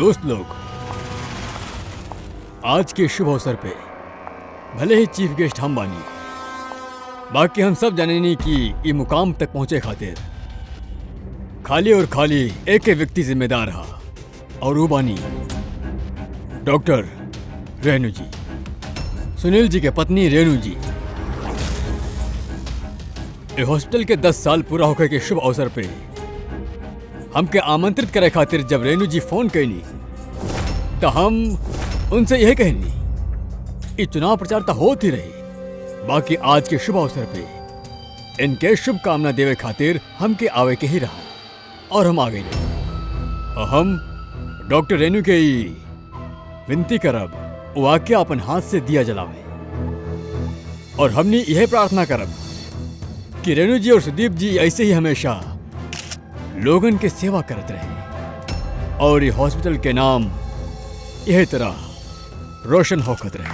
दोस्त लोग, आज के शुभ अवसर पे भले ही चीफ गेस्ट हम बानी, बाकी हम सब जाने नहीं कि ये मुकाम तक पहुंचे खातिर खाली और खाली एक ही व्यक्ति जिम्मेदार रहा, और वो बानी डॉक्टर रेणु जी, सुनील जी के पत्नी रेणु जी। ये हॉस्पिटल के 10 साल पूरा होकर के शुभ अवसर पे हमके आमंत्रित करे खातिर जब रेणु जी फोन कैनी तो हम उनसे यही कहनी, ये चुनाव प्रचार तो होती रही, बाकी आज के शुभ अवसर पे इनके शुभकामना देवे खातिर हमके आवे के ही रहा, और हम आ गए। और हम डॉक्टर रेणु के विनती करब वो आके अपन हाथ से दिया जलावे, और हमने यह प्रार्थना करब कि रेणु जी और सुदीप जी ऐसे ही हमेशा लोगन के सेवा करते रहे, और ये हॉस्पिटल के नाम यह तरह रोशन होकर रहे।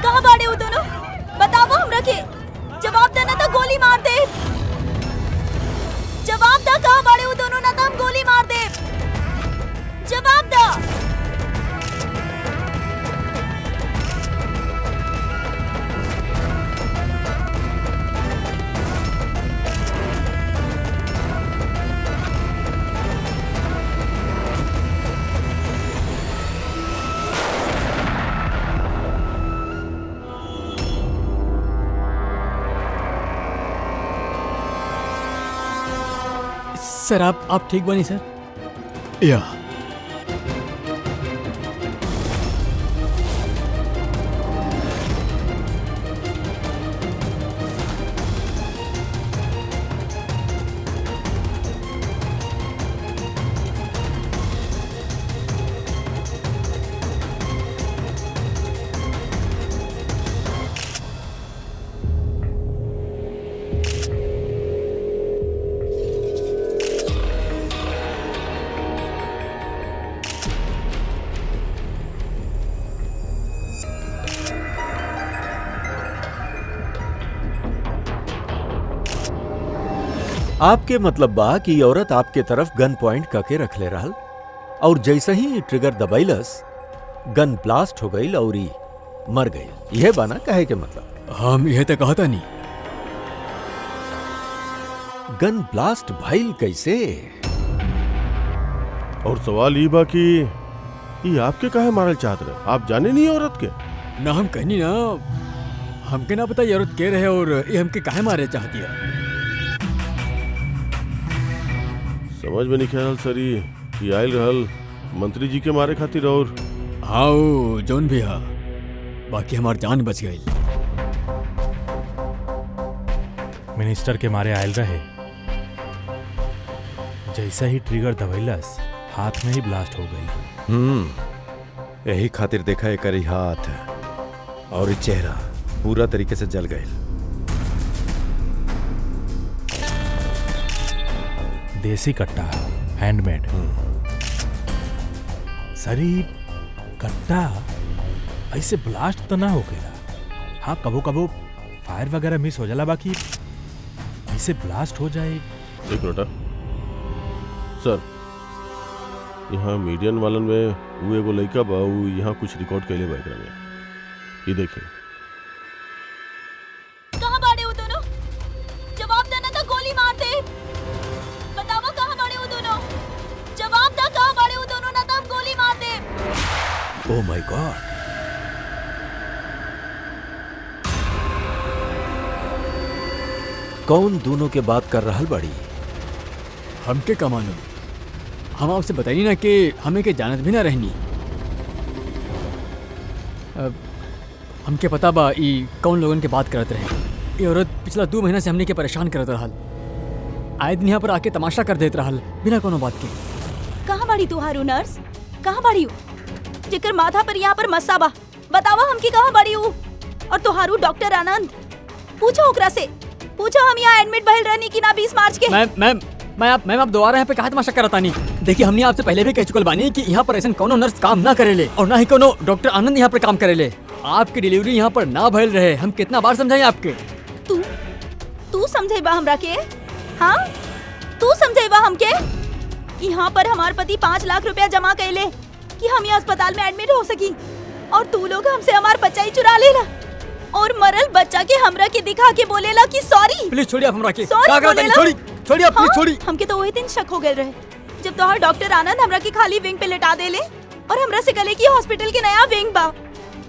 कहाँ बाड़े हो दोनों? बताओ हमरा के। जवाब देना तो गोली मार दे। जवाब दा, कहाँ बाड़े हो दोनों, ना तो हम गोली मार दे। जवाब दा। सर आप ठीक बनी सर? या आपके मतलब बा कि औरत आपके तरफ गन पॉइंट करके रख ले रहल, और जैसे ही ट्रिगर दबाइलस गन ब्लास्ट हो गई और मर गई। यह बाना कहे के मतलब? हम यह तो कहता नहीं। गन ब्लास्ट भइल कैसे? और सवाल ये बा कि ये आपके काहे मारल चाहत रहे? आप जाने नहीं औरत के? ना हम कहनी ना, हमके ना पता ये औरत के रहे और ये हमके काहे मारे चाहती है। समझ में नहीं ख्याल सरी कि आयल रहल मंत्री जी के मारे खातिर, और हाँ वो जोन भी हा, बाकी हमार जान बच गई। मिनिस्टर के मारे आयल रहे, जैसा ही ट्रिगर दबैलस हाथ में ही ब्लास्ट हो गई। यही खातिर देखा है करी हाथ और चेहरा पूरा तरीके से जल गए। देसी कट्टा, हैंडमेड। सरी कट्टा ऐसे ब्लास्ट तो ना हो गया। हाँ कबो कबो फायर वगैरह मिस हो जाला, बाकी ऐसे ब्लास्ट हो जाए। एक मिनट सर, यहाँ मीडियन वालन में वो एगो लड़का बा, वो यहाँ कुछ रिकॉर्ड कैले बा एकरा में। ये देखिए। कहाँ बाड़े हो दोनों? जवाब देना तो गोली मार दे। बताओ कहाँ बाड़े हो दोनों? जवाब दा, कहाँ बाड़े हो दोनों, ना तो हम गोली मार दे। Oh my God! कौन दोनों के बात कर रहल बड़ी? हमके का मालूम, हम आपसे बताइए ना कि हमें के जानत भी ना रहनी। हमके पता बा ई कौन लोगन के बात करत रहे। ये औरत पिछला 2 महीना से हमने के परेशान करत रहल, आए दिन यहाँ पर आके तमाशा कर देत रहल बिना कोनो बात के। कहाँ बाड़ी तुहारू नर्स? कहाँ बाड़ी हो? जेकर माथा पर यहाँ पर मस्सा बा, बतावा हमकी कहाँ बाड़ी हो? और तुहारू डॉक्टर आनंद, पूछो ओकरा से, पूछो हम यहाँ एडमिट भइल रहनी कि ना 20 मार्च के। मैम आप दोबारा यहाँ पे कहा तमाशा करता नहीं। देखिए हमने आपसे पहले भी कह चुकल बानी कि यहाँ पर ऐसा कोनो नर्स काम ना करेले और ना ही कोनो डॉक्टर आनंद यहाँ पर काम करेले। आपकी डिलीवरी यहाँ पर ना भइल रहे। हम कितना बार समझाएं आपके। तू समझेबा हमरा के? हाँ, तू समझेबा हमके? यहाँ पर हमार पति 5 लाख रुपया जमा कैले कि हम यहाँ अस्पताल में एडमिट हो सकी, और तू लोग हमसे हमार बच्चा ही चुरा लेला और मरल बच्चा के हमरा के दिखा के बोलेला कि सॉरी। प्लीज छोड़िए आप हमरा के। Sorry का करत बोलेला? छोड़ी छोड़िए आप, प्लीज हाँ, छोड़ी। हमके तो वही दिन शक हो गए रहे जब तोहर डॉक्टर आनंद हमरा के खाली विंग पे लेटा देले और हमरा से कहले कि हॉस्पिटल के नया विंग बा।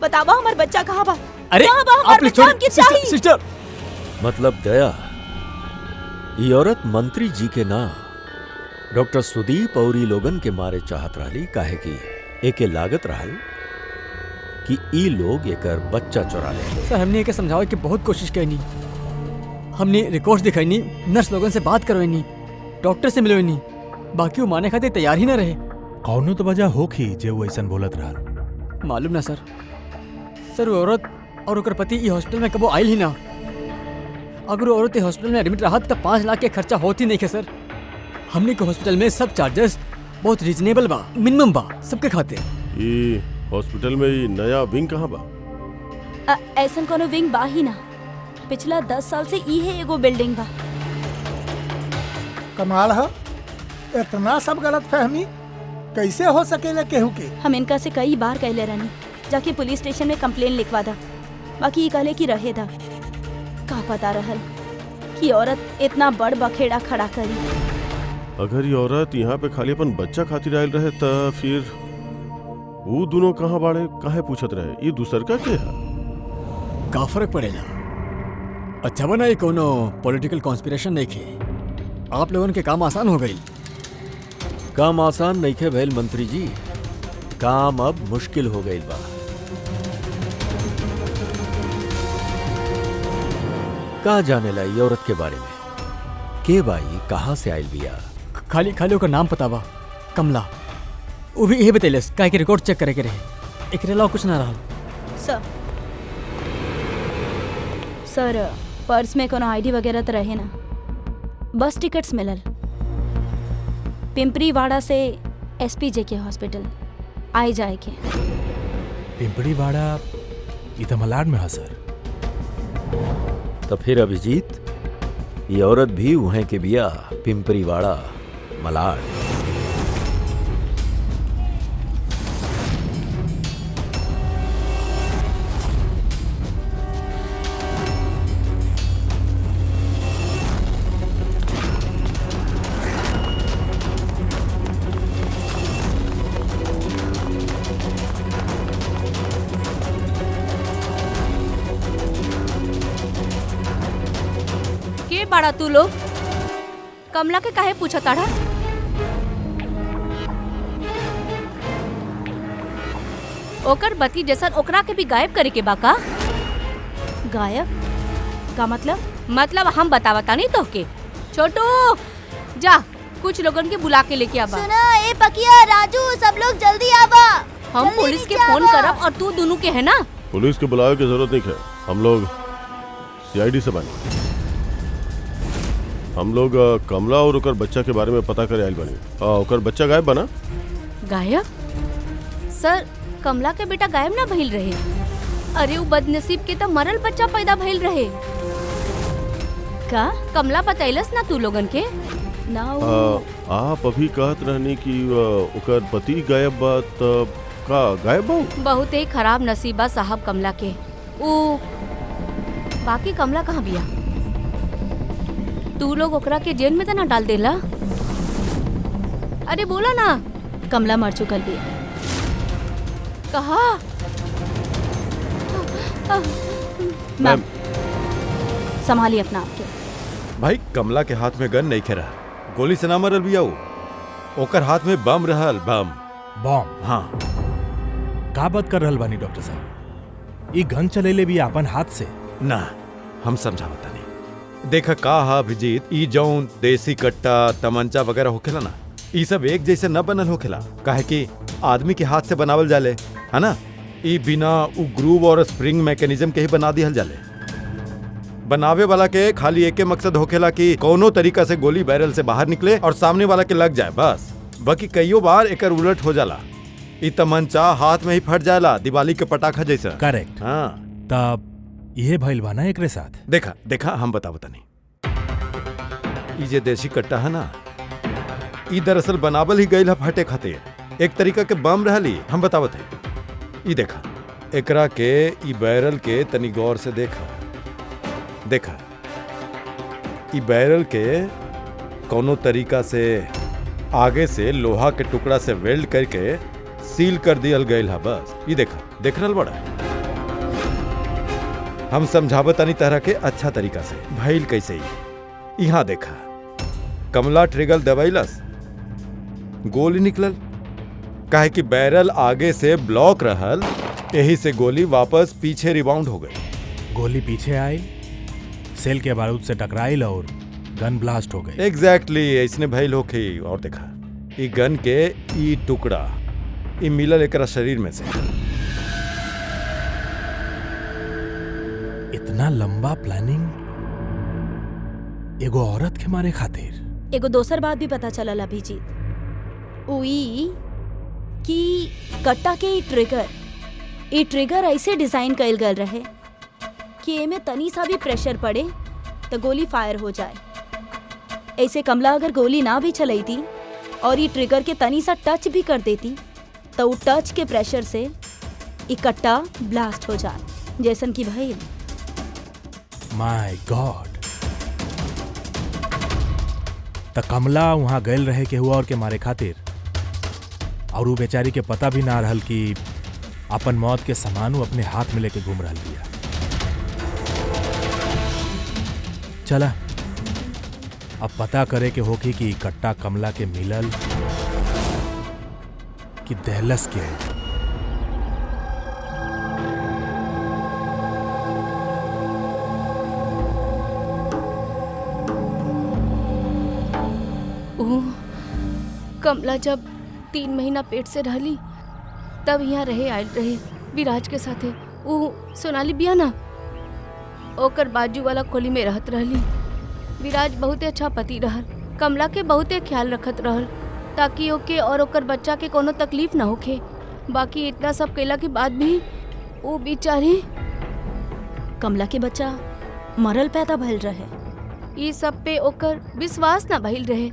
बतावा हमार बच्चा कहाँ बा? अरे कहाँ बा आप हमार प्लीज बच्चा? हमके छोड़िए। चाहिए। सिस्टर मतलब दया, ये औरत मंत्री जी के ना डॉक्टर सुदीप और ई लोगन के मारे चाहत रहली, काहे कि एके लागत रहल कि ई लोग एकर बच्चा चुरा ले। सर हमने एके समझावे की बहुत कोशिश कैनी। हमने रिकॉर्ड्स दिखाईनी, नर्स लोगन से बात करवाईनी, डॉक्टर से मिलवाईनी, बाकी वो माने खातिर तैयार ही ना रहे। कौनो तो वजह होखी जे वो ऐसन बोलत रहल। मालूम ना सर। सर वो औरत और ओकर पति ई हॉस्पिटल में कबो आयल ही ना। अगर वो औरत हॉस्पिटल में एडमिट रहा तो 5 लाख के खर्चा होती नहीं है सर। हमने के हॉस्पिटल में सब चार्जेस बहुत रीजनेबल बा, मिनिमम बा सबके खातिर। ये हॉस्पिटल में ये नया विंग कहाँ बा? ऐसन कोनो विंग बा ही ना। पिछला 10 साल से ई है एगो बिल्डिंग बा। कमाल है, इतना सब गलत फहमी कैसे हो सकेला केहू के? हम इनका से कई बार कहले रहनी जाके पुलिस स्टेशन में कंप्लेन लिखवा दा, बाकी ये कहले कि रहे दा। का पता रहल कि औरत इतना बड़ बखेड़ा खड़ा करी। अगर ये औरत यहाँ पे खाली अपन बच्चा खातिर आयल रहे त फिर वो दोनों कहाँ बाड़े, काहे पूछत रहे? ये दूसर का के है? का फर्क पड़ेगा? अच्छा बना ये कोनो पॉलिटिकल कॉन्स्पिरेशन नहीं खे। आप लोगों के काम आसान हो गई। काम आसान नहीं खे भैल मंत्री जी, काम अब मुश्किल हो गई बा। का जाने ला ये औरत के बारे में? के बाई कहाँ से आयल बिया? खाली खाली ओकर नाम पता बा, कमला। वो भी यही बतेलस काहे के रिकॉर्ड चेक करे के रहे। एकरे अलावा कुछ ना रहा। सर पर्स में कोनो आईडी वगैरह तो रहे ना। बस टिकट्स मिलल पिंपरी वाड़ा से एसपीजे के हॉस्पिटल आए जाए के। पिंपड़ी वाड़ा ई तो मलाड में है सर। तो फिर अभिजीत, ये औरत भी वहीं के बिया, पिंपरी वाड़ा मलाड। के बाड़ा तू लोग? कमला के काहे पूछा ताड़ा? ओकर बती जैसन ओकरा के भी गायब करे के बाका? गायब का मतलब? मतलब हम बतावता नहीं तो के। छोटू जा कुछ लोगन के बुला के लेके आबा। सुना ए पकिया, राजू, सब लोग जल्दी आवा। हम जल्दी पुलिस के नीचे फोन आवा। करब और तू दोनों के है ना। पुलिस के बुलावे की जरूरत नहीं है। हम लोग सीआईडी से बने। हम लोग कमला और ओकर बच्चा के बारे में पता करे आयल बनी। ओकर बच्चा गायब बना। गायब? सर कमला के बेटा गायब ना भइल रहे। अरे वो बदनसीब के तो मरल बच्चा पैदा भइल रहे। का? कमला बतैलस ना तू लोगन के। ना आप अभी कहत रहनी कि ओकर पति गायब बा, तब का गायब बा? बहुत ही खराब नसीब बा साहब कमला के। ऊ बाकी कमला कहाँ बिया? तू लोग ओकरा के जेल में तो ना डाल देला? अरे बोला ना। कमला मर चुकल भी। कहा? मैम संभालिए अपना आप के। भाई कमला के हाथ में गन नहीं खेरा, गोली से ना मरल बिया वो। ओकर हाथ में बम रहल, बम। बॉम्ब? हाँ। का बात कर रहल बानी डॉक्टर साहब? ई गन चलेले भी अपन हाथ से? ना, हम समझावता नहीं। देखा का हा अभिजीत, ई जौन देसी कट्टा तमंचा वगैरह होखेला ना, ई सब एक जैसे न बनल होखेला। काहे कि आदमी के हाथ से बनावल जाले, है ना? ई बिना उ ग्रूव और स्प्रिंग मैकेनिज्म के ही बना दिहल जाले। बनावे वाला के खाली एके मकसद होखेला कि कोनो तरीका से गोली बैरल से बाहर निकले और सामने वाला के लग जाए, बस। बाकी कईयों बार एकर उलट हो जाला। ई तमंचा हाथ में ही फट जाएला, दिवाली के पटाखा जैसा। करेक्ट। हाँ तब यह भइल बा ना एकरे साथ। देखा देखा, हम बतावता नहीं। ई जे देसी कट्टा है ना, ई दरअसल बनावल ही गईल है फटे खातिर, एक तरीका के बम रहली। हम बतावत है। ई देखा, एकरा के ई बैरल के तनी गौर से देखा। देखा, ई बैरल के कोनो तरीका से आगे से लोहा के टुकड़ा से वेल्ड करके सील कर दियल गईल है बस। ये देखा, देख रहल बड़ा। हम समझावतानी तरह के अच्छा तरीका से भइल कैसे ही। यहाँ देखा, कमला ट्रिगर दबाइलस, गोली निकलल। काहे कि बैरल आगे से ब्लॉक रहल, यही से गोली वापस पीछे रिबाउंड हो गई। गोली पीछे आई, सेल के बारूद से टकराइल और गन ब्लास्ट हो गई। एग्जैक्टली इसने भइल होके। और देखा, ई गन के ई टुकड़ा ई मिलल एकरा शरीर में से। इतना लंबा प्लानिंग एगो औरत के मारे खातिर। एगो दोसर बात भी पता चलल अभिजीत, उई कि कट्टा के ई ट्रिगर ऐसे डिजाइन कइल गल रहे कि एमे तनी सा भी प्रेशर पड़े तो गोली फायर हो जाए। ऐसे कमला अगर गोली ना भी चलती और ये ट्रिगर के तनी सा टच भी कर देती तो टच के प्रेशर से इकट्ठा ब्लास्ट हो जाए, जैसन की भइल। माय गॉड। त कमला वहां गइल रहे के हुआ और के मारे खातिर, और वो बेचारी के पता भी ना रहल कि अपन मौत के सामान वो अपने हाथ में लेके घूम रहल बिया। चला अब पता करे के होगी कि कट्टा कमला के मिलल कि दहलस के। कमला जब 3 महीना पेट से रहली तब यहाँ रहे आयल रहे विराज के साथे। ऊ सोनाली बिया ना, ओकर बाजू वाला खोली में रहत रहली। विराज बहुते अच्छा पति रहल, कमला के बहुते ख्याल रखत रहल ताकि ओके और ओकर बच्चा के कोनो तकलीफ ना होखे। बाकी इतना सब कैला के बाद भी वो बेचारी कमला के बच्चा मरल पैदा भइल रहे। ये सब पे ओकर विश्वास ना भइल रहे।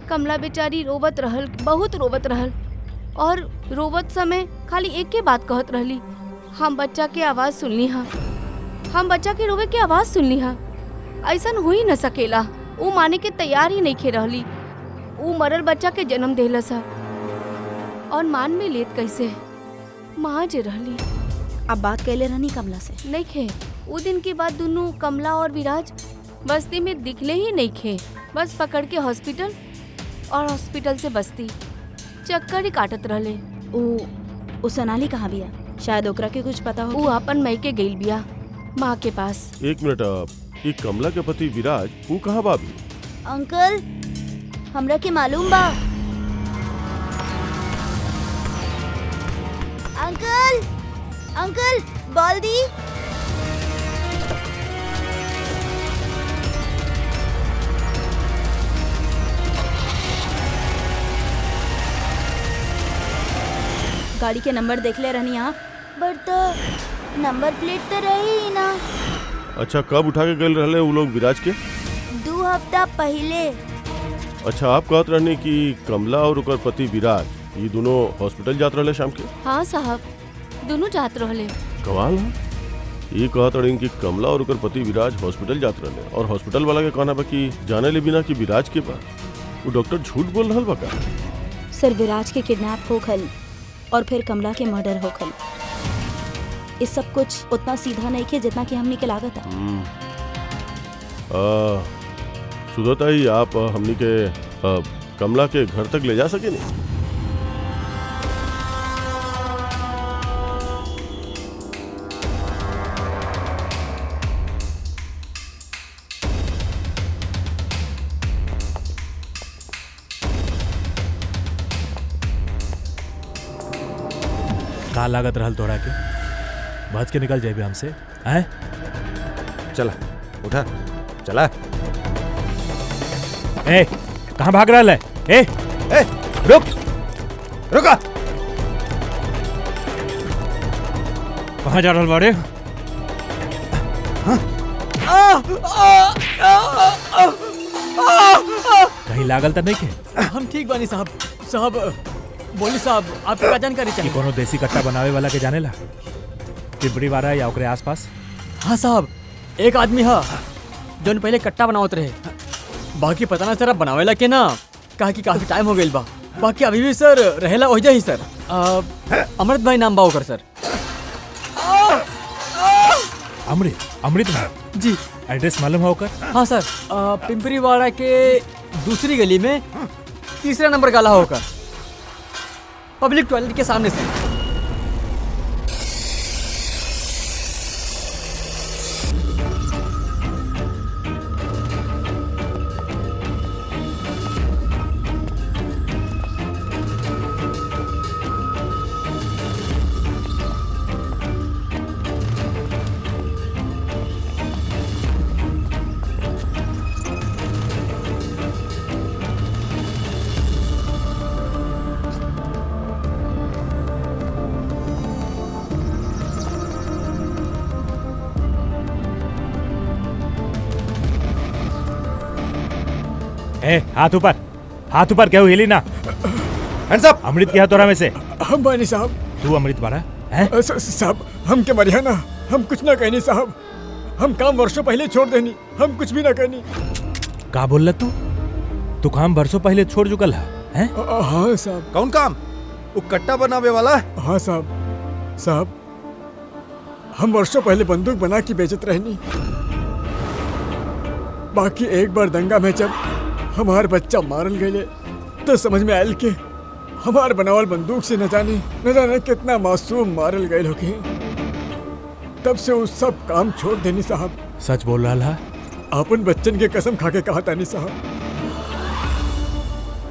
कमला बेचारी रोवत रहल, बहुत रोवत रहल, और रोवत समय खाली एक के बात कहत रहली, हम बच्चा के आवाज सुनली हाँ, हम बच्चा के रोवे के आवाज सुनली हाँ। ऐसन हो ही न सकेला। वो माने के तैयार ही नहीं खे रहली। वो मरल बच्चा के जन्म देहलस हा, और मान में लेत कैसे माँ जे रहली। अब बात कैले रहनी कमला से नहीं खे। वो दिन के बाद दोनों कमला और विराज बस्ती में दिखले ही नहीं खे। बस पकड़ के हॉस्पिटल और हॉस्पिटल से बस्ती चक्कर ही काटत रहले। ओ सोनाली कहाँ बिया? शायद ओकरा के कुछ पता हो। वो अपन मई के गइल बिया माँ के पास। एक मिनट, ये कमला के पति विराज वो कहाँ बाबी? अंकल हमरा के मालूम बा। अंकल अंकल बॉल दी। गाड़ी के नंबर देख ले रहनी आप, बट नंबर प्लेट तो रही ही ना। अच्छा, कब उठा के गए रहले वो लोग विराज के? 2 हफ्ता पहले। अच्छा, आप कहत रहने कि कमला और ओकर पति विराज ये दोनों हॉस्पिटल जात रहले शाम के? हाँ साहब, दोनों जात रहले। कमाल है। ये कहत रहे कि कमला और ओकर पति विराज हॉस्पिटल जात रहले, और हॉस्पिटल वाला के कहना बा कि जाने ले बिना कि विराज के बा। वो डॉक्टर झूठ बोल रहल बा का? सर, विराज के किडनैप होखल और फिर कमला के मर्डर होखल, इस सब कुछ उतना सीधा नहीं के जितना कि हमने के लागत है। सुधता ही आप हमनी के कमला के घर तक ले जा सके नहीं? का लागत रहल तोरा के? बच के निकल जाए हमसे हैं? चला उठा, चला। ए, कहाँ भाग रहा है? ए, रुक, रुका। कहाँ जा रहल बाड़े? कहीं लागल तो नहीं के? हम ठीक बानी साहब। साहब बोली साहब, आपको क्या जानकारी कि चाहिए? कोनो देसी कट्टा बनावे वाला के जानेला? पिपड़ी वाला या ओकरे आसपास? हाँ साहब, एक आदमी हा जौन पहले कट्टा बनावत रहे। बाकी पता ना सर अब बनावेला के ना, कहा कि काफी टाइम हो गइल बा। बाकी अभी भी सर रहेला ओहिजा ही सर। अमृत भाई नाम बा ओकर सर। अमृत भाई? जी। एड्रेस मालूम है ओकर? हाँ सर, पिंपरीवाड़ा के दूसरी गली में तीसरा नंबर गाला होकर, पब्लिक टॉयलेट के सामने से। ए, हाथ ऊपर, हाथ ऊपर, क्यों हिली ना? Hands up. अमृत क्या तोरा में से? हम बानी साहब। तू अमृत बाड़ा है? साहब हम के मरिया ना, हम कुछ ना कहनी साहब। हम काम वर्षों पहले छोड़ देनी, हम कुछ भी ना कहनी। का बोल तू? तू काम बरसों पहले छोड़ चुकल है? हाँ साहब। कौन काम? वो कट्टा बनावे वाला? हाँ साहब। साहब हम वर्षों पहले बंदूक बना के बेचत रहनी। बाकी एक बार दंगा में जब हमार बच्चा मारल गए तो समझ में आयल के हमार बनावल बंदूक से न जाने कितना मासूम मारल गए होके। तब से उस सब काम छोड़ देनी साहब। सच बोल रहा है? अपन बच्चन के कसम खा के कहा तानी साहब।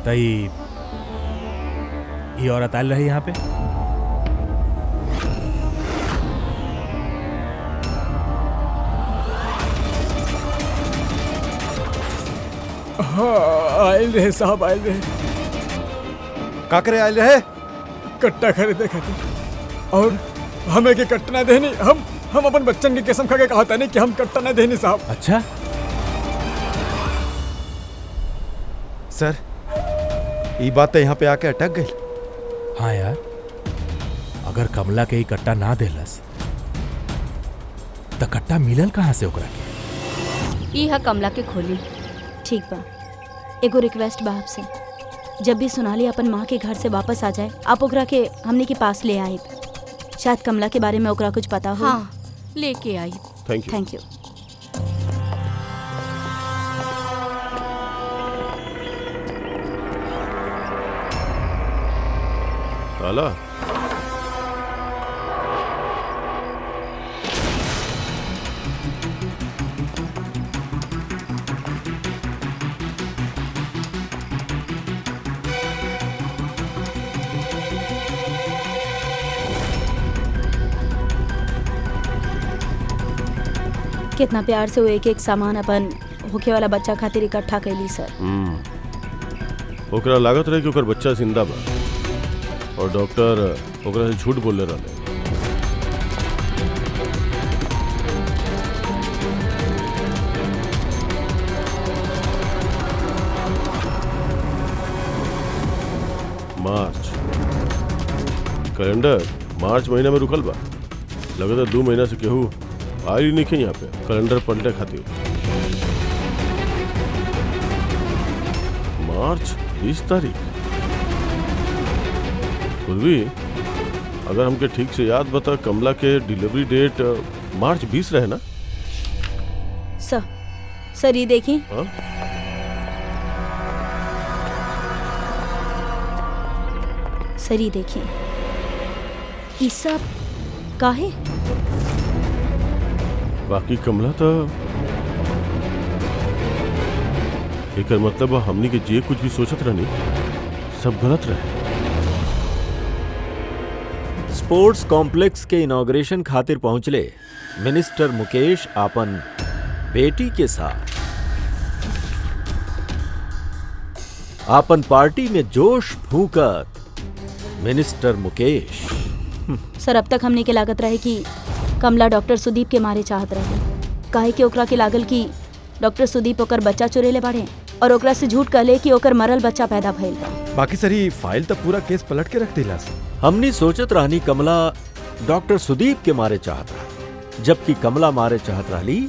तई ये औरत आयल रही यहाँ पे? हाँ आयल रहे साहब, आयल रहे। का करे आयल रहे? कट्टा खरीदे खातिर। और हमें के कट्टा ना देनी। हम अपन बच्चन की कसम खा के कहा था नहीं कि हम कट्टा ना देनी साहब। अच्छा सर, ये बात तो यहाँ पे आके अटक गई। हाँ यार, अगर कमला के ही कट्टा ना देलस तो कट्टा मिलल कहाँ से ओकरा के? ई हा कमला के खोली। ठीक बा, एगो रिक्वेस्ट बा आपसे। जब भी सोनाली अपन माँ के घर से वापस आ जाए, आप ओकरा के हमने के पास ले आए। शायद कमला के बारे में ओकरा कुछ पता हो। हाँ, लेके आई। Thank you. Thank you. ताला कितना प्यार से वो एक एक सामान अपन होके वाला बच्चा खातिर इकट्ठा कैली सर। ओकरा लागत रहे कि ओकर बच्चा जिंदा बा और डॉक्टर ओकरा से झूठ बोले रहे। मार्च कैलेंडर मार्च महीना में रुकल बा। लगता 2 महीना से केहू आई नहीं खे यहाँ पे कैलेंडर पलटे खातिर। मार्च 20 तारीख। खुद भी अगर हमके ठीक से याद बता, कमला के डिलीवरी डेट मार्च 20 रहे ना? सर ये देखिए। हाँ? सर ये देखिए, ये सब काहे? बाकी कमला तो एकर मतलब हमनी के जे कुछ भी सोचत रहनी सब गलत रहे। स्पोर्ट्स कॉम्प्लेक्स के इनॉग्रेशन खातिर पहुंचले मिनिस्टर मुकेश आपन बेटी के साथ आपन पार्टी में जोश फूकत मिनिस्टर मुकेश। सर अब तक हमने के लागत रहे कि कमला डॉक्टर सुदीप के मारे चाहत रहे, काहे कि ओकरा के लागल कि डॉक्टर सुदीप ओकर बच्चा चुरेले बाड़े और ओकरा से झूठ कहले कि ओकर मरल बच्चा पैदा भइल बा। बाकी सर ये फाइल तो पूरा केस पलट के रख दिला सर। हमनी सोचत रहनी कमला डॉक्टर सुदीप के मारे चाहत रहा, जबकि कमला मारे चाहत रहली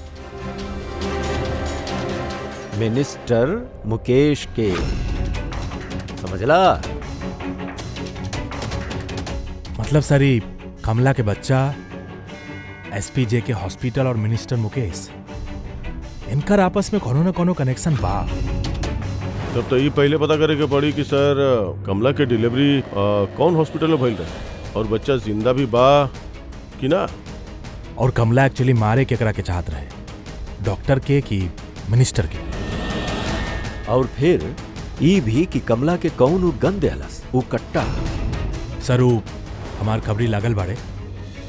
मिनिस्टर मुकेश के। समझला? मतलब सर ये कमला के बच्चा, एसपीजे के हॉस्पिटल और मिनिस्टर मुकेश, इनकर आपस में कोनो न कोनो कनेक्शन बा। तब तो ये पहले पता करे के पड़ी कि सर कमला के डिलीवरी कौन हॉस्पिटल में भइल रहे और बच्चा जिंदा भी बा कि ना। और कमला एक्चुअली मारे केकरा के चाहत रहे, डॉक्टर के कि मिनिस्टर के। और फिर ई भी कि कमला के कौन उ गन देहलस, उ कट्टा। सर उ हमार खबरी लागल बाड़े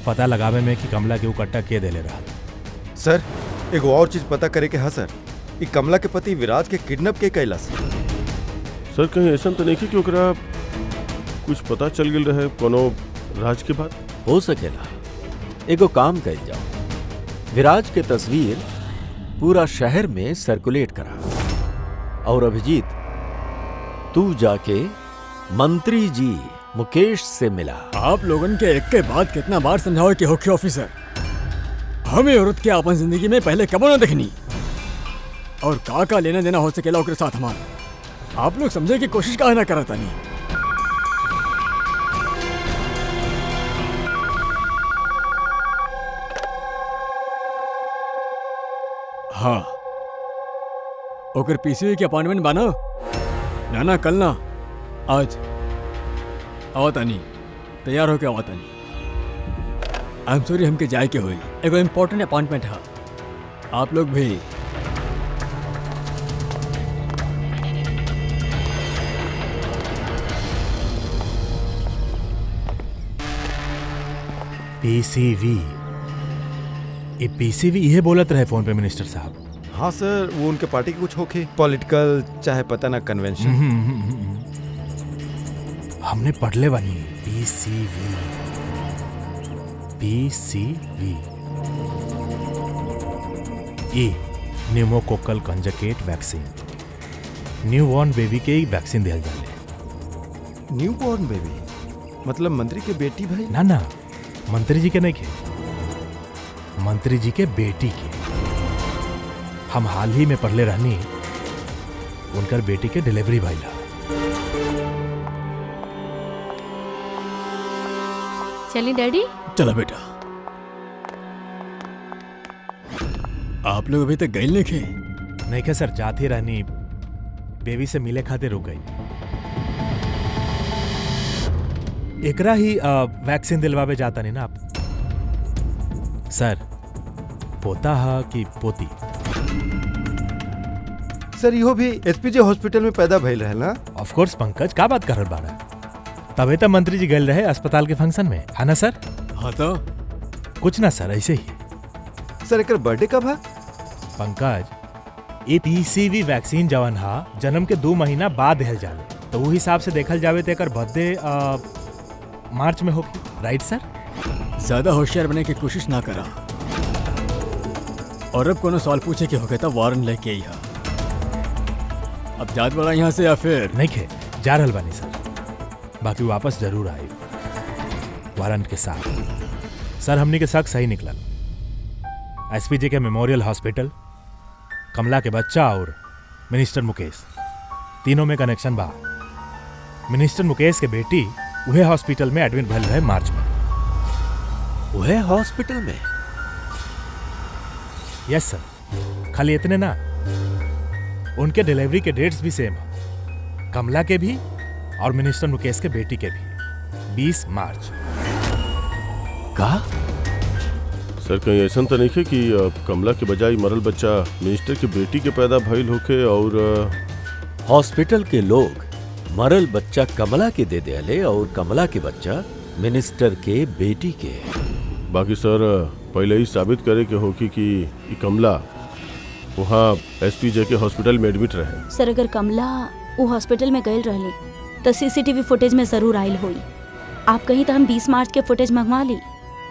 पता लगावे में कि कमला के उ कट्टा के देले रहा। सर एगो और चीज पता करे के है सर, ई कमला के पति विराज के किडनैप के कैलास। सर कहीं ऐसा तो नहीं कि ओकरा कुछ पता चल गया रहे कोनो राज के बाद। हो सकेला। एगो काम कइल जाओ, विराज के तस्वीर पूरा शहर में सर्कुलेट करा और अभिजीत तू जाके मंत्री जी मुकेश से मिला। आप लोगन के एक के बाद कितना बार समझाओ कि होके ऑफिसर, हमें औरत के अपन जिंदगी में पहले कबो ना देखनी और का लेना देना हो सकेला ओकरे साथ हमारा। आप लोग समझे की कोशिश काहे ना करत तानी। हाँ, ओकर पीसीओ के अपॉइंटमेंट बाना ना कल ना आज आवतानी, तैयार होके आवतानी। आई एम सॉरी हमके जाए के होई, एगो इम्पोर्टेंट अपॉइंटमेंट है। आप लोग भी पीसीवी, ये पीसीवी ये बोलत रहे फोन पे मिनिस्टर साहब। हाँ सर, वो उनके पार्टी के कुछ होके पॉलिटिकल चाहे पता ना कन्वेंशन। हमने पढ़ले बानी पीसीवी। पीसीवी ये न्यूमोकोकल कंजकेट वैक्सीन, न्यूबॉर्न बेबी के ही वैक्सीन दिया जाले। न्यूबॉर्न बेबी मतलब मंत्री के बेटी भाई? ना ना, मंत्री जी के नहीं के, मंत्री जी के बेटी के। हम हाल ही में पढ़ले रहनी उनकर बेटी के डिलीवरी भइला। चली डैडी। चला बेटा, आप लोग अभी तक गए लेखे? नहीं के सर, जाती रहनी बेबी से मिले खाते रुक गई। एकरा ही वैक्सीन दिलवावे जाता नहीं ना आप। सर पोता है कि पोती? सर इहो भी एसपीजे हॉस्पिटल में पैदा भइल रहे ना? ऑफ कोर्स पंकज, का बात कर रहा बाड़ा? तबे तो मंत्री जी गए रहे अस्पताल के फंक्शन में, है ना सर? हाँ तो कुछ ना सर, ऐसे ही। सर एक बर्थडे कब है? पंकज, ये पीसीवी वैक्सीन जवन हा जन्म के 2 महीना बाद दिहल जाले, तो वो हिसाब से देखल जावे तो एकर बर्थडे मार्च में होगी, राइट सर? ज्यादा होशियार बनने की कोशिश ना करा और अब कोनो सवाल पूछे के होके तो वारंट लेके आई हा। अब जात बड़ा यहाँ से या फिर नहीं खे जा रहल बानी सर, बाकी वापस जरूर आए वारंट के साथ। सर हमनी के शक सही निकलल। एसपीजे के मेमोरियल हॉस्पिटल, कमला के बच्चा और मिनिस्टर मुकेश, तीनों में कनेक्शन बा। मिनिस्टर मुकेश के बेटी वह हॉस्पिटल में एडमिट भइल रहे मार्च में। वह हॉस्पिटल में? यस सर, खाली इतने ना, उनके डिलीवरी के डेट्स भी सेम है, कमला के भी और मिनिस्टर मुकेश के बेटी के भी, 20 मार्च। का? सर कहीं ऐसा तो नहीं है कि कमला के बजाय मरल बच्चा मिनिस्टर की बेटी के पैदा भइल होके और हॉस्पिटल के लोग मरल बच्चा कमला के दे देले और कमला के बच्चा मिनिस्टर के बेटी के। बाकी सर पहले ही साबित करे के होकी कि कमला वहाँ एसपीजे के हॉस्पिटल में एडमिट रहे। सर अगर कमला वो हॉस्पिटल में गए रहले तो सीसीटीवी फुटेज में जरूर आयल होई। आप कहीं तो हम 20 मार्च के फुटेज मंगवा ली।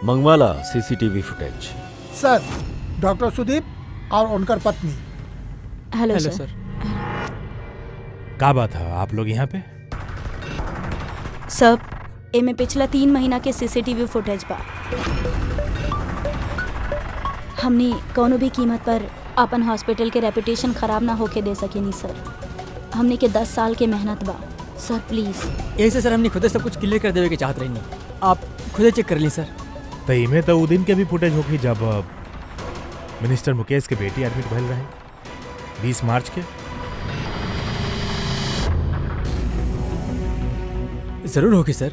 मंगवाला सीसीटीवी फुटेज। सर, डॉक्टर सुदीप और उनकर पत्नी। हेलो सर। का बात है आप लोग यहाँ पे? सब एमे पिछला 3 महीना के सीसीटीवी फुटेज बा। हमनी कोनो भी कीमत पर अपन हॉस्पिटल के रेपुटेशन खराब ना होके दे सकेनी सर। हमनी के 10 साल के मेहनत बा सर, प्लीज। ऐसे सर हमने खुद सब कुछ क्लियर कर देवे के चाहत रही नहीं, आप खुद चेक कर ली सर। तो इमे तो वो दिन के भी फुटेज होगी जब मिनिस्टर मुकेश के बेटी एडमिट भइल रहे 20 मार्च के। जरूर होगी सर।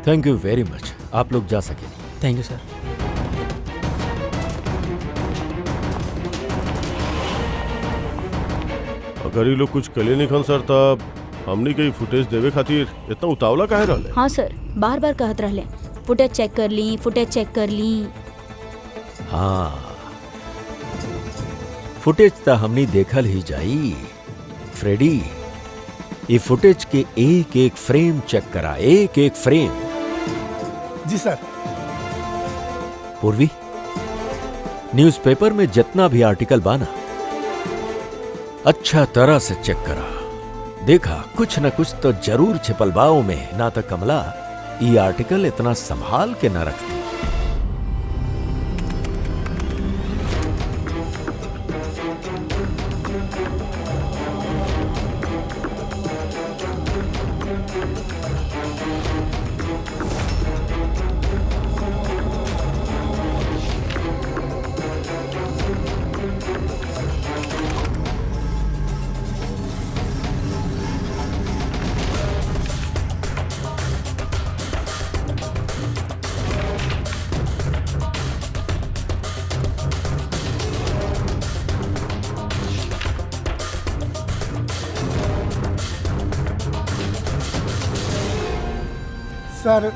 थैंक यू वेरी मच। आप लोग जा सके। थैंक यू सर। अगर ये लोग कुछ कले नहीं खन सर तब हमने कई फुटेज देवे खातिर इतना उतावला काहे रहले? हाँ सर, बार बार कहत रहले फुटेज चेक कर ली, फुटेज चेक कर ली। हाँ, फुटेज तो हमने देखल ही जाई। फ्रेडी, ये फुटेज के एक एक फ्रेम चेक करा, एक एक फ्रेम। जी सर। पूर्वी, न्यूज़पेपर में जितना भी आर्टिकल बाना अच्छा तरह से चेक करा। देखा कुछ न कुछ तो जरूर छिपल बाओ में, ना तो कमला ये आर्टिकल इतना संभाल के न रखती। सर,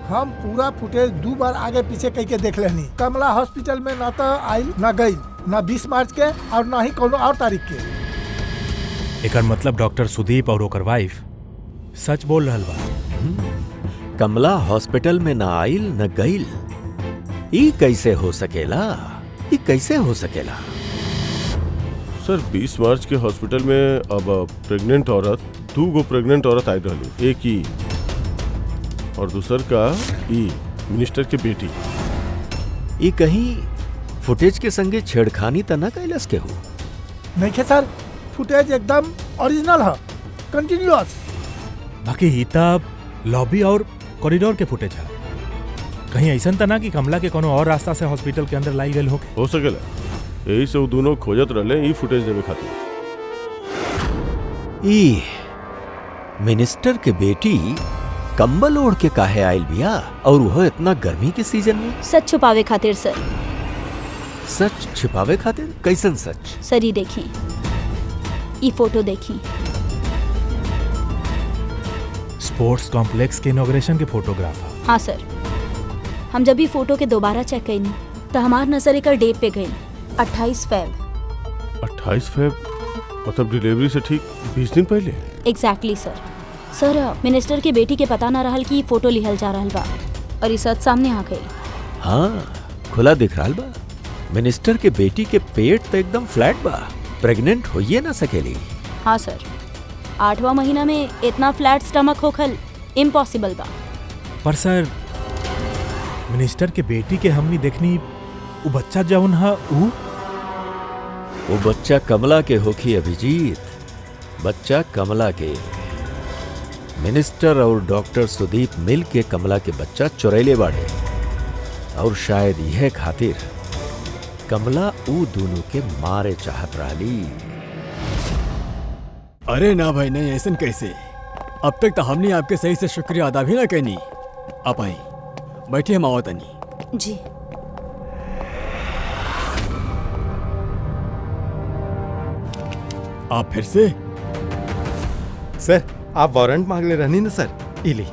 हम पूरा फुटेज 2 बार आगे पीछे कह के देख लेनी। कमला हॉस्पिटल में ना तो आइल ना गई, ना 20 मार्च के और ना ही कोनो और तारीख के। एकर मतलब डॉक्टर सुदीप और ओकर वाइफ सच बोल रहल बा। कमला हॉस्पिटल में ना आइल न गईल, ई कैसे हो सकेला? ई कैसे हो सकेला? सर 20 मार्च के हॉस्पिटल में अब प्रेग्नेंट औरत 2 गो प्रेग्नेंट औरत आई रही, एक ही और दूसर का ई मिनिस्टर के बेटी। ई कहीं फुटेज के संगे छेड़खानी त न कैलस के हो? नहीं खे सर, फुटेज एकदम ओरिजिनल है, कंटिन्यूअस। बाकी ही तब लॉबी और कॉरिडोर के फुटेज है। कहीं ऐसा त ना कि कमला के कोनो और रास्ता से हॉस्पिटल के अंदर लाई गई हो सकेला, यही से वो दोनों खोजत रहले ई फुटेज देवे खातिर। ई मिनिस्टर के बेटी कंबल ओढ़ के काहे आयल बिया, और वह इतना गर्मी के सीजन में? सच छुपावे खातिर सर। सच छिपावे खातिर? कैसन सच? सर ये देखी, ये फोटो देखी। स्पोर्ट्स कॉम्प्लेक्स के इनॉग्रेशन के फोटोग्राफ है। हाँ सर, हम जब भी फोटो के दोबारा चेक कईनी तो हमार नजर एक डेट पे गई, 28 फेब। 28 फेब मतलब डिलीवरी से ठीक 20 दिन पहले? एग्जैक्टली सर। सर, मिनिस्टर के बेटी के पता ना रहल कि फोटो लिहल जा रहल बा और ये सच सामने आ गई। हाँ, खुला दिख रहा बा। मिनिस्टर के बेटी के पेट तो एकदम फ्लैट बा, प्रेग्नेंट होइए ना सकेली। हाँ सर, 8वां महीना में इतना फ्लैट स्टमक होखल इम्पॉसिबल बा। पर सर, मिनिस्टर के बेटी के हमनी देखनी वो बच्चा जौन है वो बच्चा कमला के होखी अभिजीत, बच्चा कमला के। मिनिस्टर और डॉक्टर सुदीप मिल के कमला के बच्चा चुरैले बाड़े, और शायद यह खातिर कमला ऊ दोनों के मारे चाहत रही। अरे ना भाई नहीं, ऐसा कैसे? अब तक तो हमने आपके सही से शुक्रिया अदा भी ना कहनी। आप आई बैठिए, हम आवत नहीं। जी। आप फिर से? सर, आप वारंट मांग ले रहनी ना सर, इली।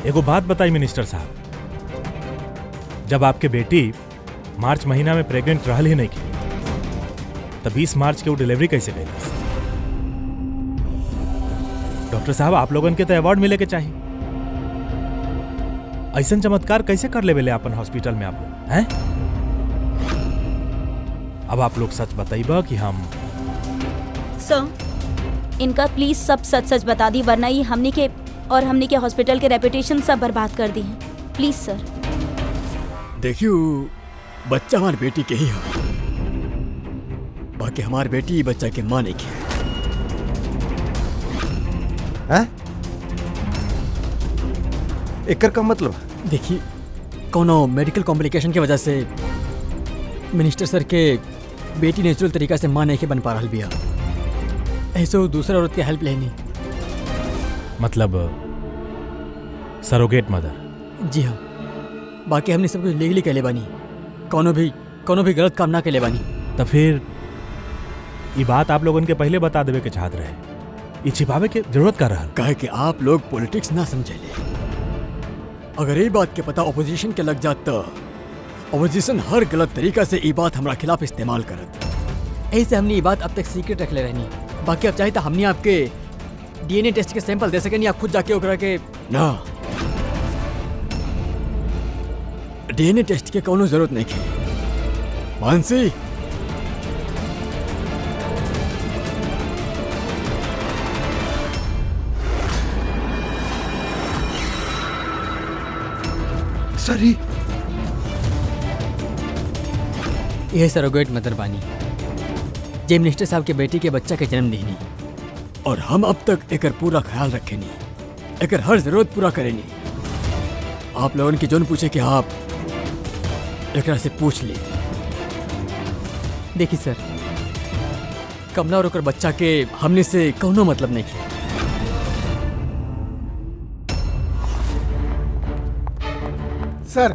एगो बात बताई मिनिस्टर साहब, जब आपके बेटी मार्च महीना में प्रेग्नेंट रहल ही नहीं की, तब 20 मार्च के वो डिलीवरी कैसे गई? डॉक्टर साहब, आप लोगन के तो अवार्ड मिले के चाहिए। ऐसा चमत्कार कैसे कर लेवेले अपन हॉस्पिटल में आप लोग हैं? अब आप लोग सच बताइबा कि हम सर इनका प्लीज सब सच सच बता दी, वरना ये हमने के हॉस्पिटल के रेपुटेशन सब बर्बाद कर दी है। प्लीज सर। देखियो बच्चा हमारी बेटी के ही है, बाकी हमारी बेटी बच्चा के माँ नहीं की हैं? एकर का मतलब? देखिए कोनो मेडिकल कॉम्प्लिकेशन की वजह से मिनिस्टर सर के बेटी नेचुरल तरीका से मां नहीं के बन पा रहा बिया, ऐसे दूसरा औरत की हेल्प लेनी। मतलब सरोगेट मदर? जी हाँ, बाकी हमने सब कुछ लीगली कहले बानी, कोनो भी गलत काम ना कहले बानी। तो फिर ये बात आप लोगों के पहले बता देवे के चाहत रहे, ये छिपावे के जरूरत का रहल? कहे कि आप लोग पॉलिटिक्स ना समझेले। अगर ये बात के पता ऑपोजिशन के लग जात तो ऑपोजिशन हर गलत तरीका से ये बात हमारा खिलाफ इस्तेमाल करत। ऐसे हमने ये बात अब तक सीक्रेट रख ले रहनी, बाकी अब चाहे तो हमने आपके डीएनए टेस्ट के सैंपल दे सके, नहीं आप खुद जाके ओकरा के ना डीएनए टेस्ट के कोनो जरूरत नहीं की। मानसी सरी यह सरोगेट मदर बानी जे मिनिस्टर साहब के बेटी के बच्चा के जन्म देनी, और हम अब तक एकर पूरा ख्याल रखेनी, एकर हर जरूरत पूरा करेनी। आप लोगों की जोन पूछे कि आप एकरा से पूछ ले। देखिए सर, कमला और ओकर बच्चा के हमने से कोनो मतलब नहीं किया। Sir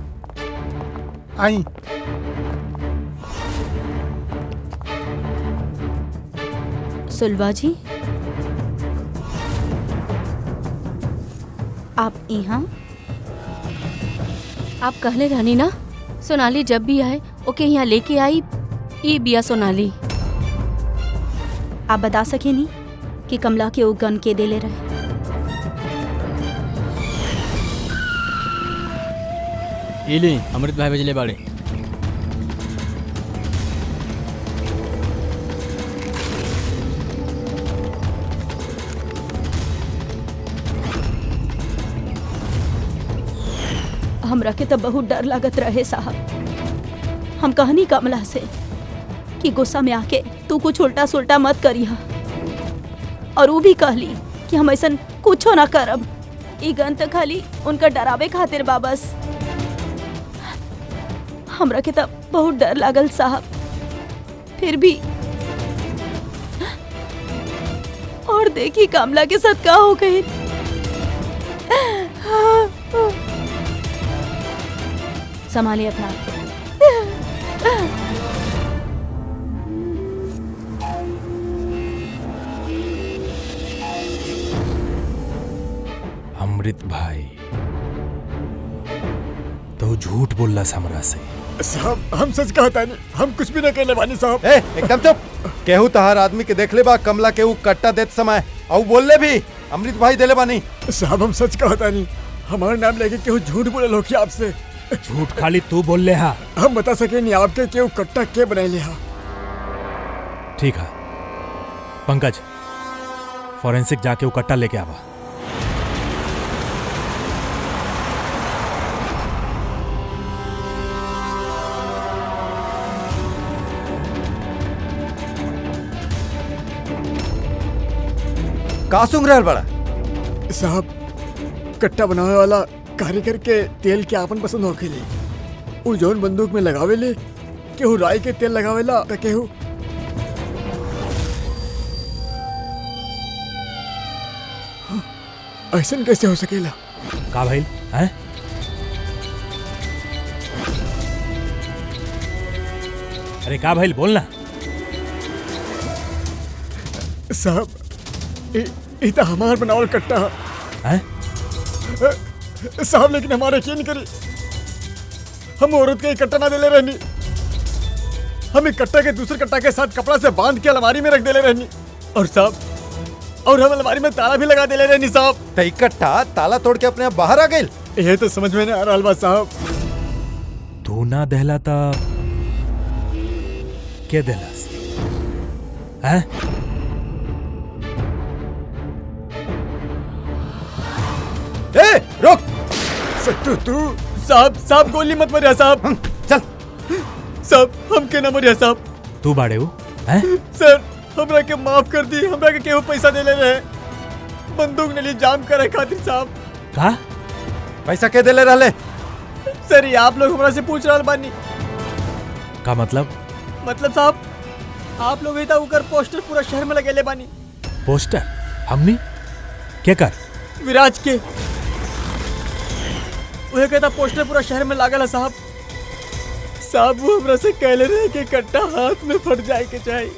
I. सुलवा जी, आप यहाँ? आप कहले रहनी ना सोनाली जब भी आए ओके यहाँ लेके आई, ये बिया सोनाली। आप बता सके नहीं कि कमला के वो गन के दे ले रहे? इली अमृत भाई भेजले बाड़े। हमरा के तो बहुत डर लागत रहे साहब। हम कहनी कमला से कि गुस्सा में आके तू कुछ उल्टा सुल्टा मत करिहा, और वो भी कहली कि हम ऐसा कुछो ना करब। ई गन तो खाली उनका डरावे खातिर बा बस। हमरा के तो बहुत डर लागल साहब, फिर भी। और देखी कमला के साथ का हो गई। संभालिए अपना आप को। अमृत भाई तो झूठ बोलला हमरा से। साहब हम सच कहता नहीं, हम कुछ भी न कहने वाले साहब। ए एकदम चुप। केहू तहार आदमी के देख ले बा कमला केहू कट्टा देत समय और बोल ले भी अमृत भाई देले बानी। साहब हम सच कहता नहीं, हमारा नाम लेके केहू झूठ बोले लो कि आपसे। झूठ खाली तू बोल ले हा। हम बता सके नहीं आपके केहू कट्टा के बनाए ले हा। ठीक है पंकज, फॉरेंसिक जाके वो कट्टा लेके आवा। का सुंग रहल बड़ा? साहब कट्टा बनावे वाला कारीगर के तेल के आपन पसंद होखेले। उ जौन बंदूक में लगावेले, केहू राई के तेल लगावेला त केहू ऐसन कैसे हो सकेला? का भाई हैं? अरे का भाई बोलना। साहब ई त हमार बनावल कट्टा हैं? साहब, लेकिन हमारे यकीन करी, हम औरत के कट्टा ना देले रहनी। हम एक कट्टा के दूसरे कट्टा के साथ कपड़ा से बांध के अलमारी में रख देले रहनी। और साहब, और हम अलमारी में ताला भी लगा देले रहनी साहब। तई कट्टा ताला तोड़ के अपने आप बाहर आ गई। ये तो समझ में नहीं आ रहा बा साहब। तू ना दहला था के दहलास हैं? ए रुक। सट्टू तू साहब गोली मत मरिया साहब। चल। साहब हमके ना मरिया साहब। तू बाड़े हो हैं? सर हमरा के माफ कर दी, हमरा के केहू पैसा दे ले रहे, बंदूक ने ली जाम करे खातिर साहब। का पैसा के देले रहले? सर ये आप लोग हमरा से पूछ रहा बानी। का मतलब साहब आप लोग इतना उकर पोस्टर पूरा शहर में लगेले बानी। पोस्टर हमनी क्या कर? विराज के वह कहता पोस्टर पूरा शहर में लागल है साहब। साहब वो हमरा से कहले रहे कि कट्टा हाथ में फट जाए के चाहिए।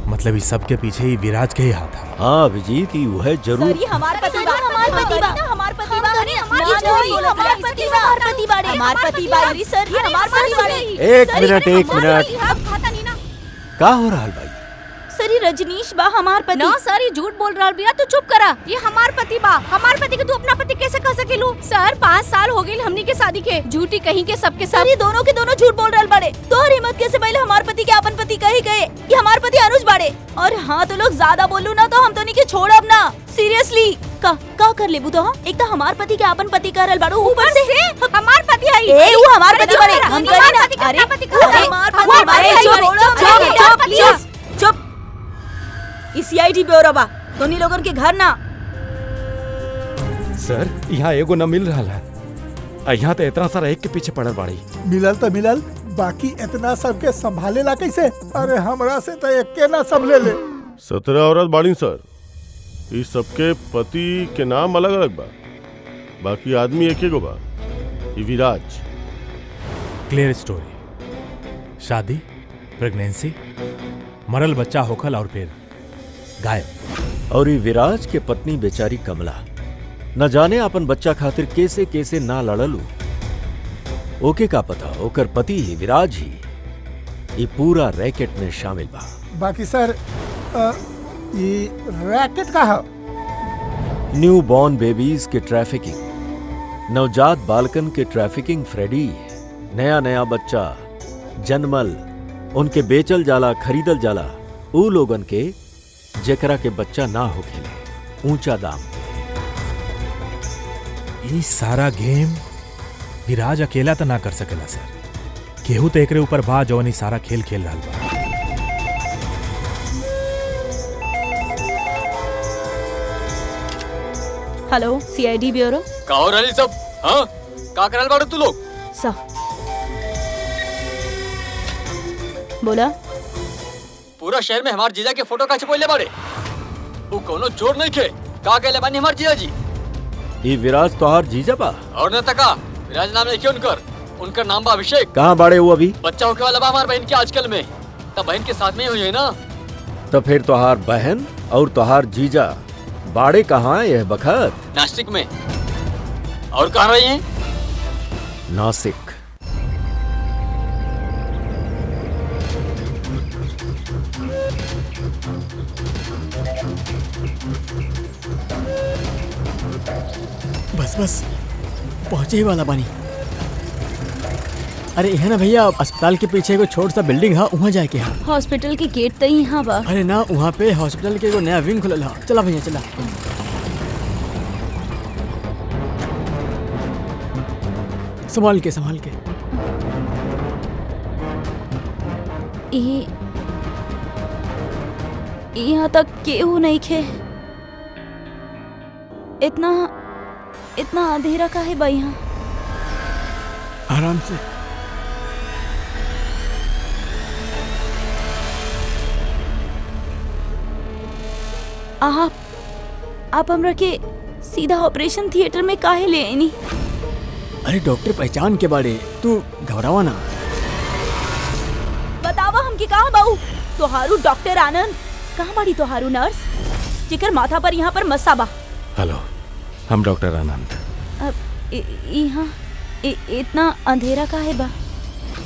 मतलब इस सब के पीछे ही विराज के ही हाथ है। हाँ अभिजीत ही वह जरूर। सर ये हमार पति बा, हमार पति बा, हमार पति बा, हमार पति बा, हमार पति बाड़े, हमार पति बा। अरे सर ये हमार पति बाड़े। एक मिनट का हो रहा है भाई? सर ये रजनीश बा हमार पति। ना सर ये झूठ बोल रहा बिया, तू चुप करा। ये हमार पति बा, हमार पति के तू अपना पति कैसे कह सकेलू? सर 5 साल हो गए हमनी के शादी के, झूठी कहीं के सबके सब। सर ये दोनों के दोनों झूठ बोल रहे बड़े। तोहर हिम्मत कैसे पहले हमार पति के अपन पति कही गए? ये हमार पति अनुज बाड़े। और हाँ तो लोग ज्यादा बोलू ना तो हम तो नहीं के छोड़ब ना। सीरियसली का कर लेबू तो? एक तो हमार पति के अपन पति कह रहल बाड़ू, ऊपर से हमार पति है। ए वो हमार पति बाड़े, हम करी ना। अरे हमार पति बाड़े। प्लीज चुप। सीआईडी ब्यूरो बा, दोनों लोगन के घर ना। सर यहाँ एगो न मिल रहा है, यहाँ तो इतना सारा एक के पीछे पड़ल बाड़ी। मिलल तो मिलल, बाकी इतना सबके संभाले ला कैसे? अरे हमरा से तो एक के ना संभले ले। 17 औरत बाड़ी सर। इस सबके पति के नाम अलग अलग बा, बाकी आदमी एक गो बा, ये विराज। Clear story. शादी, प्रेगनेंसी, मरल बच्चा होखल और फिर गायब। और ये विराज के पत्नी बेचारी कमला न जाने अपन बच्चा खातिर कैसे कैसे ना लड़लू। ओके का पता ओकर पति ही विराज ही ये पूरा रैकेट में शामिल बा। बाकी सर ये रैकेट का है? न्यू बॉर्न बेबीज के ट्रैफिकिंग, नवजात बालकन के ट्रैफिकिंग, फ्रेडी नया नया बच्चा जन्मल उनके बेचल जाला, खरीदल जाला ऊ लोगन के जेकरा के बच्चा ना होखेला, ऊंचा दाम। ये सारा गेम विराज अकेला तो ना कर सकेला सर। केहू तो एकरे ऊपर बा जवन ई सारा खेल खेल रहा बा। Hello CID bureau. का हो रही सब? हाँ का करल बाड़ू तू लोग? बोला पूरा शहर में हमार जीजा के फोटो का छपौले बाड़े। वो कोनो चोर नहीं खे। का कहले बानी हमार जीजा जी? ये विराज तोहार जीजा बा? और न तका विराज नाम नहीं उनकर नाम बा अभिषेक। कहाँ बाड़े वो अभी? बच्चा होके वाला बा हमार बहन के आजकल में, तब बहन के साथ में ही हुई है ना। तो फिर तोहार बहन और तोहार जीजा बाड़े कहाँ यह बखत? नासिक में। और कहाँ रही हैं? नासिक। बस पहुंचे ही वाला बानी। अरे है ना भैया, अस्पताल के पीछे एगो छोट सा बिल्डिंग है, वहाँ जाके है। हॉस्पिटल के गेट तक यहाँ बा। अरे ना वहाँ पे हॉस्पिटल के एगो नया विंग खुलल है। चला भैया चला। संभाल के यहाँ तक केहू नहीं खे। इतना अंधेरा का है भाई? यहाँ आराम से। आप हमरा के सीधा ऑपरेशन थिएटर में काहे ले आईनी? अरे डॉक्टर पहचान के बारे, तू घबरावा ना। बतावा हमके कहाँ बाऊ? तोहारू डॉक्टर आनंद कहाँ बाड़ी? तोहारू नर्स जेकर माथा पर यहाँ पर मस्सा बा। हेलो, हम डॉक्टर आनंद। यहाँ इतना अंधेरा का है बा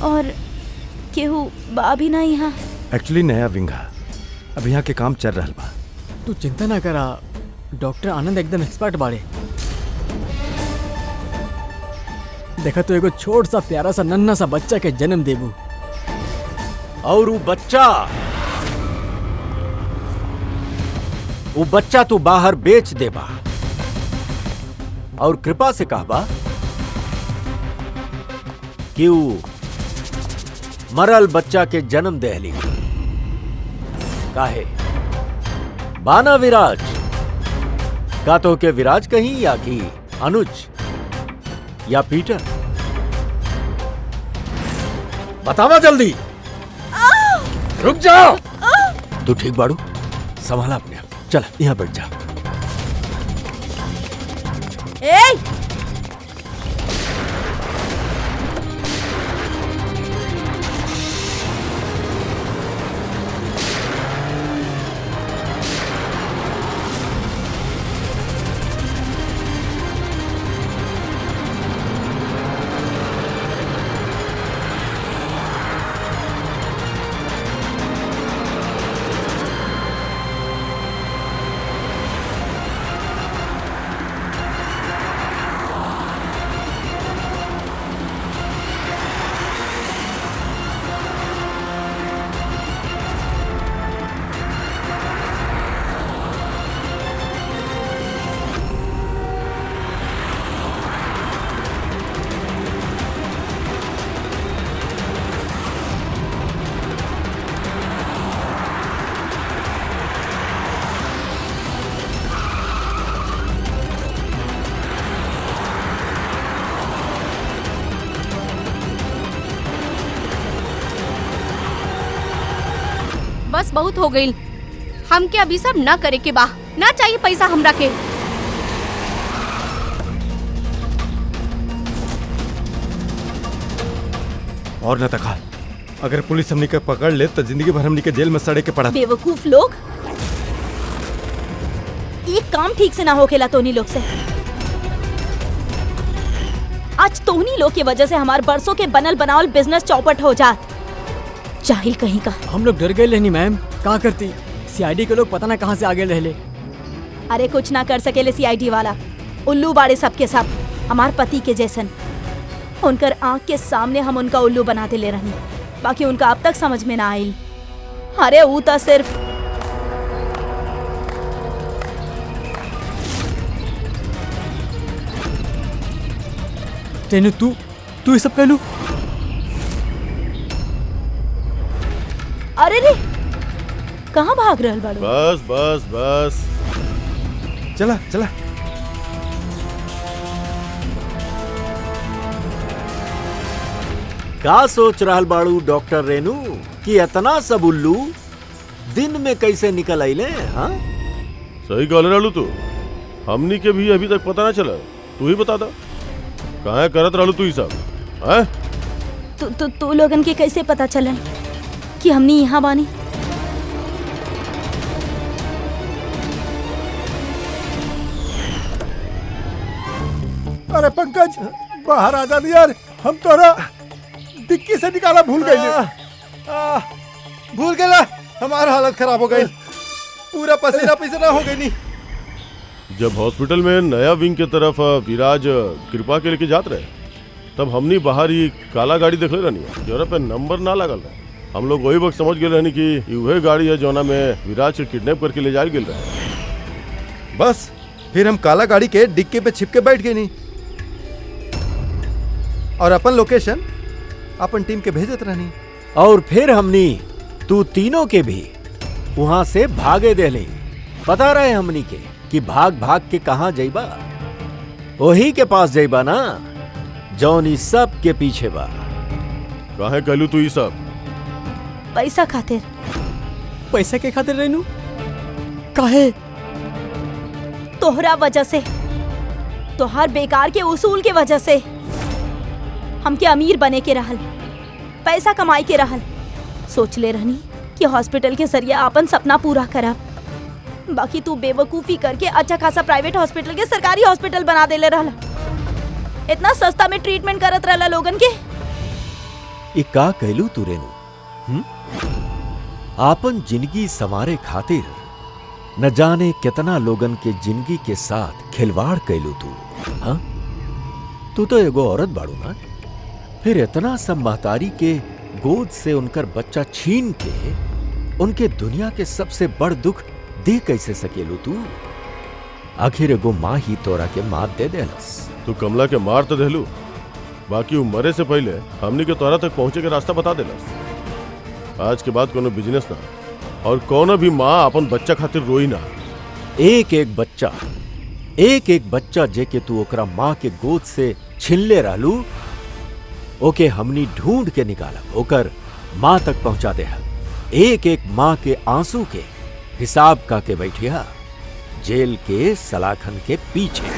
और केहू बा भी ना यहाँ? एक्चुअली नया विंग है, अब यहाँ के काम चल रहा बा। तू चिंता ना करा, डॉक्टर आनंद एकदम एक्सपर्ट बाड़े। देखा तो एगो छोट सा प्यारा सा नन्हा सा बच्चा के जन्म देबू और वो बच्चा तू बाहर बेच देबा और कृपा से कहबा कि वो मरल बच्चा के जन्म देहली काहे बाना विराज का तो के विराज कहीं या कि अनुज या पीटर बतावा जल्दी। रुक जाओ। तू ठीक बाड़ू संभाला अपने आप। चल यहां बैठ जा। ए! बस बहुत हो गई। हमके अभी सब ना करे के बा। ना चाहिए पैसा हमरा के। और न तका अगर पुलिस हमनी के पकड़ ले तो जिंदगी भर हमनी के जेल में सड़े के पड़ा। बेवकूफ लोग, एक काम ठीक से ना होखेला तोहनी लोग से। आज तोहनी लोग की वजह से हमार बरसों के बनल बनावल बिजनेस चौपट हो जात। जाहिल कहीं का। हम लोग डर गए लेनी मैम, कहाँ करती सीआईडी के लोग पता ना कहाँ से आगे रह ले। अरे कुछ ना कर सकेले सीआईडी वाला। उल्लू बाड़े सबके सब हमार पति के जैसन। उनकर आंख के सामने हम उनका उल्लू बना दे ले रही, बाकी उनका अब तक समझ में ना आई। अरे वो तो सिर्फ तेनू तू ये सब कहलू। अरे रे कहाँ भाग रहल बाड़ू? बस बस बस चला चला। का सोच रहल बाड़ू डॉक्टर रेनू कि इतना सब उल्लू दिन में कैसे निकल आइले? हाँ सही कहले रहलू तू। हमनी के भी अभी तक पता ना चला। तू ही बता दा कहाँ करत रहलू तू ये सब? हैं? तू लोगन के कैसे पता चलन कि हमनी यहाँ बानी? अरे पंकज बाहर आ जा यार, हम तोरा डिक्की से निकाला भूल गए। भूल गया। हमारा हालत खराब हो गई। पूरा पसीना पसीना हो गई। जब हॉस्पिटल में नया विंग की तरफ विराज कृपा के लेके जात रहे तब हमनी बाहर ही काला गाड़ी देखले रहनी जोरा पे नंबर ना लगल रहे। हम लोग वही वक्त समझ गए रहनी कि वही गाड़ी है जोना में विराज के किडनैप करके ले जाए गेल रहे। बस फिर हम काला गाड़ी के डिक्की पे छिप के बैठ गए नहीं और अपन लोकेशन अपन टीम के भेजत रहनी। और फिर हमनी तू तीनों के भी वहां से भागे देली। पता रहे हमनी के कि भाग भाग के कहाँ जाइबा? वही के पास जाइबा ना जौन इस सब के पीछे बा। काहे कहलू तू ये सब? पैसा खातिर। पैसा के खातिर रेनू? काहे? तोहरा वजह से, तोहार बेकार के उसूल के वजह से हमके अमीर बने के रहल, पैसा कमाई के रहल। सोच ले रहनी कि हॉस्पिटल के जरिए अपन सपना पूरा करब, बाकी तू बेवकूफी करके अच्छा खासा प्राइवेट हॉस्पिटल के सरकारी हॉस्पिटल बना देले रहला। इतना सस्ता में ट्रीटमेंट करत रहला लोगन के। ई का कहलू तू रेनू? आपन जिंदगी संवारे खातिर न जाने कितना लोगन के जिंदगी के साथ खिलवाड़ कैलू तू। हाँ तू तो एगो औरत बाड़ू ना, फिर इतना सब महतारी के गोद से उनकर बच्चा छीन के उनके दुनिया के सबसे बड़ दुख दे कैसे सकेलू तू? आखिर एगो माँ ही तोरा के मात दे देलस। तू कमला के मार तो देलू, बाकी वो मरे से पहले हमनी के तोरा तक पहुंचे के रास्ता बता देलस। आज के बाद कोनो बिजनेस ना और कोनो भी माँ अपन बच्चा खातिर रोई ना। एक एक बच्चा जे के तू ओकरा माँ के गोद से छिनले रहलू, ओके हमनी ढूंढ के निकालब, ओकर माँ तक पहुंचा दे। एक एक माँ के आंसू के हिसाब का के बैठिया जेल के सलाखन के पीछे।